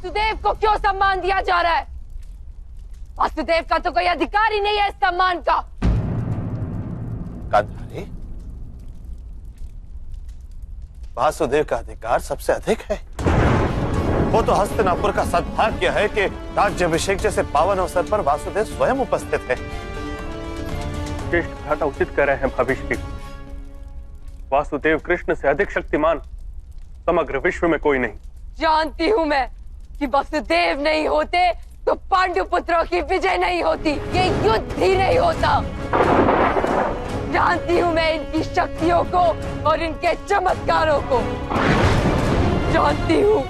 वासुदेव को क्यों सम्मान दिया जा रहा है? वासुदेव का तो कोई अधिकार ही नहीं है इस सम्मान का। गांधारी, वासुदेव का अधिकार सबसे अधिक है। वो तो हस्तिनापुर का सद्भाग्य है कि राज्याभिषेक जैसे पावन अवसर पर वासुदेव स्वयं उपस्थित है। ज्येष्ठ भ्राता उचित कह रहे हैं भविष्य। वासुदेव कृष्ण से अधिक शक्तिमान समग्र विश्व में कोई नहीं। जानती हूं मैं कि वसुदेव नहीं होते तो पांडु पुत्रों की विजय नहीं होती, ये युद्ध ही नहीं होता। जानती हूं मैं इनकी शक्तियों को और इनके चमत्कारों को। जानती हूं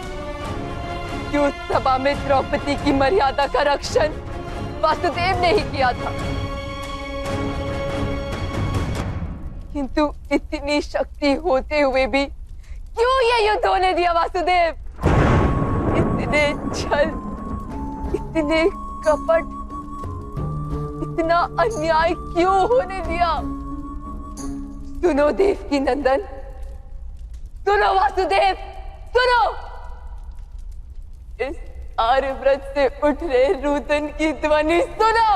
कि उस सभा में द्रौपदी की मर्यादा का रक्षण वासुदेव ने ही किया था, किंतु इतनी शक्ति होते हुए भी क्यों ये युद्ध होने दिया वासुदेव? इतने छल, इतने कपट, इतना अन्याय क्यों होने दिया? सुनो देवकी नंदन, सुनो वासुदेव, सुनो। इस आर्यव्रत से उठ रहे रुदन की ध्वनि सुनो।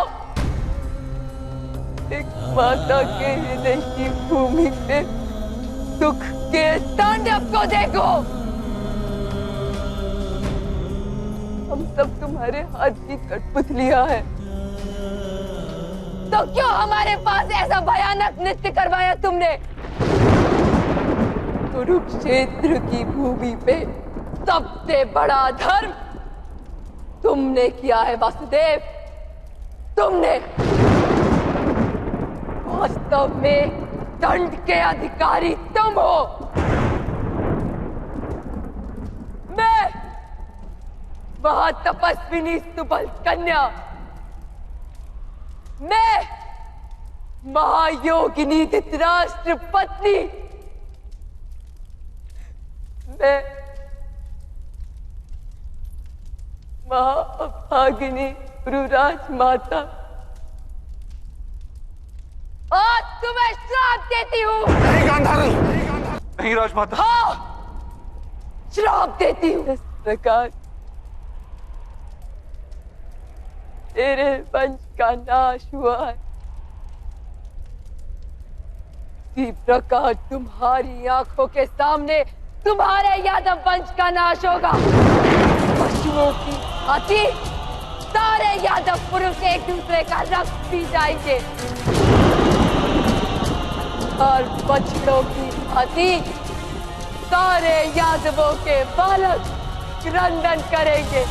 एक माता के हृदय की भूमि पे दुख के तांडव को देखो। हम सब तुम्हारे हाथ की कठपुतलियां हैं, तो क्यों हमारे पास ऐसा भयानक नृत्य करवाया तुमने? कुरुक्षेत्र की भूमि पे सबसे बड़ा धर्म तुमने किया है वासुदेव, तुमने। वास्तव में दंड के अधिकारी तुम हो। मैं महातपस्विनी सुबल कन्या, मैं महायोगिनी धृतराष्ट्र पत्नी, मैं महाभागिनी गुरुराज माता आज तुम्हें श्राप देती हूँ। नहीं गांधारी, नहीं राजमाता। हाँ, श्राप देती हूँ। इस प्रकार तेरे वंश का नाश हुआ है, इसी प्रकार तुम्हारी आंखों के सामने तुम्हारे यादव वंश का नाश होगा। पशुओं की भांति सारे यादव पुरुष एक दूसरे का रक्त पी जाएंगे और बछड़ों की भांति सारे यादवों के बालक क्रंदन करेंगे।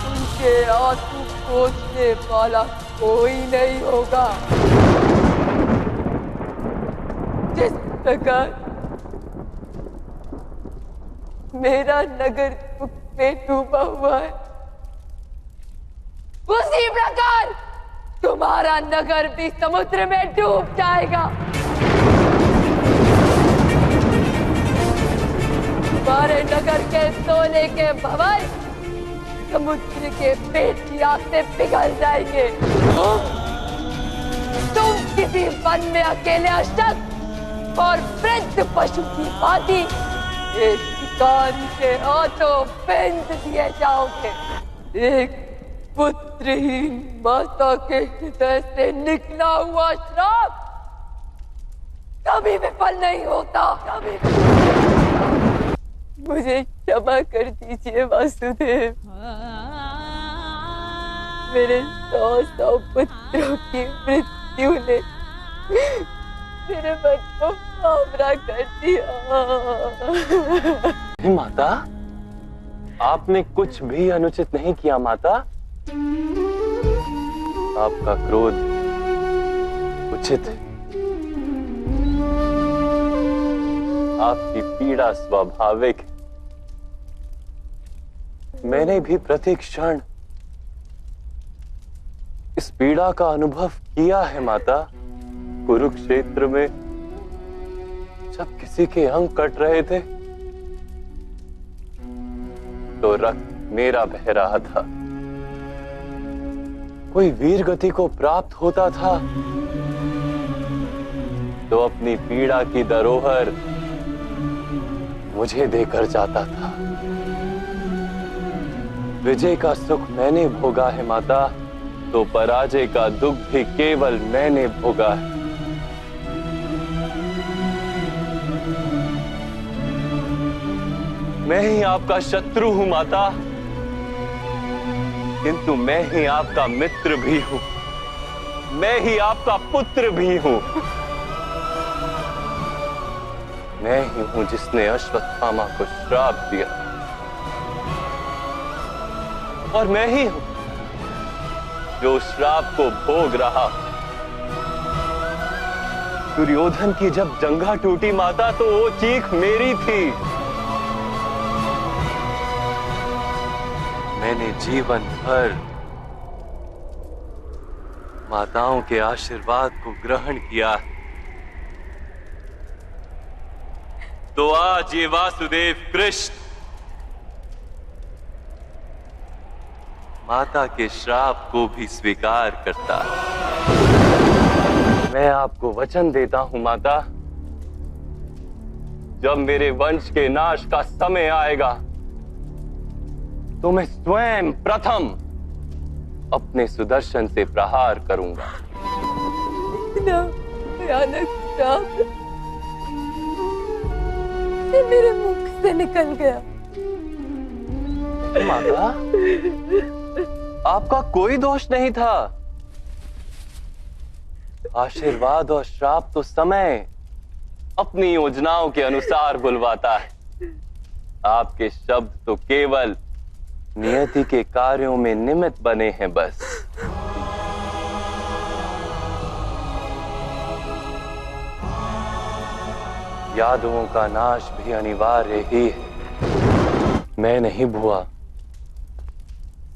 उनके आंसू पोंछने वाला कोई नहीं होगा। जिस प्रकार मेरा नगर दुख में डूबा हुआ है, उसी प्रकार तुम्हारा नगर भी समुद्र में डूब जाएगा। तुम्हारे नगर के सोने के भवन समुद्र के पेट की आग से पिघल जाएंगे। तुम किसी वन में अकेले अशक्त और वृद्ध पशु की भांति एक शिकारी के हाथों फेंक दिए जाओगे। एक पुत्रहीन माता के हृदय से निकला हुआ श्राप कभी विफल नहीं होता, कभी। मुझे क्षमा कर दीजिए वासुदेव। मेरे 100 पुत्रों की मृत्यु ने मेरे मन को भावरा कर दिया। माता, आपने कुछ भी अनुचित नहीं किया माता। आपका क्रोध उचित है। आपकी पीड़ा स्वाभाविक है। मैंने भी प्रति क्षण इस पीड़ा का अनुभव किया है माता। कुरुक्षेत्र में जब किसी के अंग कट रहे थे तो रक्त मेरा बह रहा था। कोई वीर गति को प्राप्त होता था तो अपनी पीड़ा की धरोहर मुझे देकर जाता था। विजय का सुख मैंने भोगा है माता, तो पराजय का दुख भी केवल मैंने भोगा है। मैं ही आपका शत्रु हूं माता, किंतु मैं ही आपका मित्र भी हूं, मैं ही आपका पुत्र भी हूं। मैं ही हूं जिसने अश्वत्थामा को श्राप दिया, और मैं ही हूं जो श्राप को भोग रहा। दुर्योधन की जब जंघा टूटी माता, तो वो चीख मेरी थी। मैंने जीवन भर माताओं के आशीर्वाद को ग्रहण किया, तो आज ये वासुदेव कृष्ण माता के श्राप को भी स्वीकार करता है। मैं आपको वचन देता हूं माता, जब मेरे वंश के नाश का समय आएगा, तो मैं स्वयं प्रथम अपने सुदर्शन से प्रहार करूंगा। इतना भयानक श्राप ये मेरे मुख से निकल गया। माता, आपका कोई दोष नहीं था। आशीर्वाद और श्राप तो समय अपनी योजनाओं के अनुसार बुलवाता है। आपके शब्द तो केवल नियति के कार्यों में निमित्त बने हैं बस। यादवों का नाश भी अनिवार्य ही है। मैं नहीं बुआ,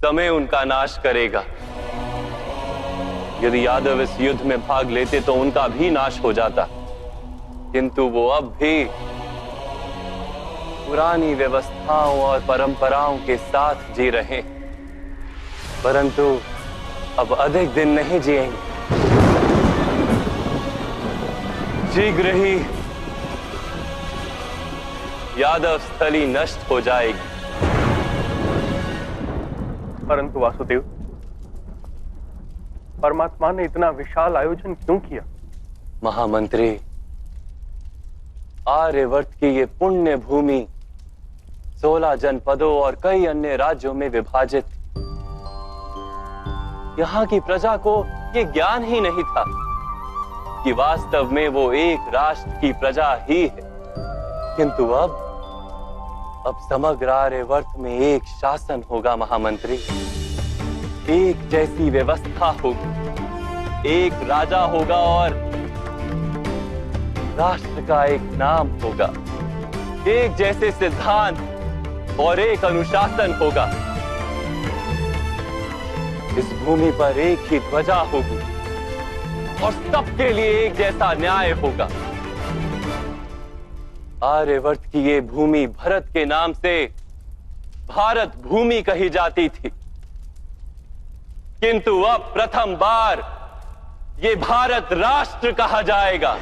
समय उनका नाश करेगा। यदि यादव इस युद्ध में भाग लेते तो उनका भी नाश हो जाता, किंतु वो अब भी पुरानी व्यवस्थाओं और परंपराओं के साथ जी रहे, परंतु अब अधिक दिन नहीं जिएंगे। शीघ्र ही यादव स्थली नष्ट हो जाएगी। परंतु वासुदेव, परमात्मा ने इतना विशाल आयोजन क्यों किया? महामंत्री, आर्यवर्त की ये पुण्य भूमि 16 जनपदों और कई अन्य राज्यों में विभाजित। यहाँ की प्रजा को ये ज्ञान ही नहीं था कि वास्तव में वो एक राष्ट्र की प्रजा ही है। किंतु अब समग्र आर्यवर्त में एक शासन होगा महामंत्री, एक जैसी व्यवस्था होगी, एक राजा होगा और राष्ट्र का एक नाम होगा, एक जैसे सिद्धांत और एक अनुशासन होगा। इस भूमि पर एक ही ध्वजा होगी और सबके लिए एक जैसा न्याय होगा। आर्यवर्त की ये भूमि भरत के नाम से भारत भूमि कही जाती थी, किंतु अब प्रथम बार ये भारत राष्ट्र कहा जाएगा।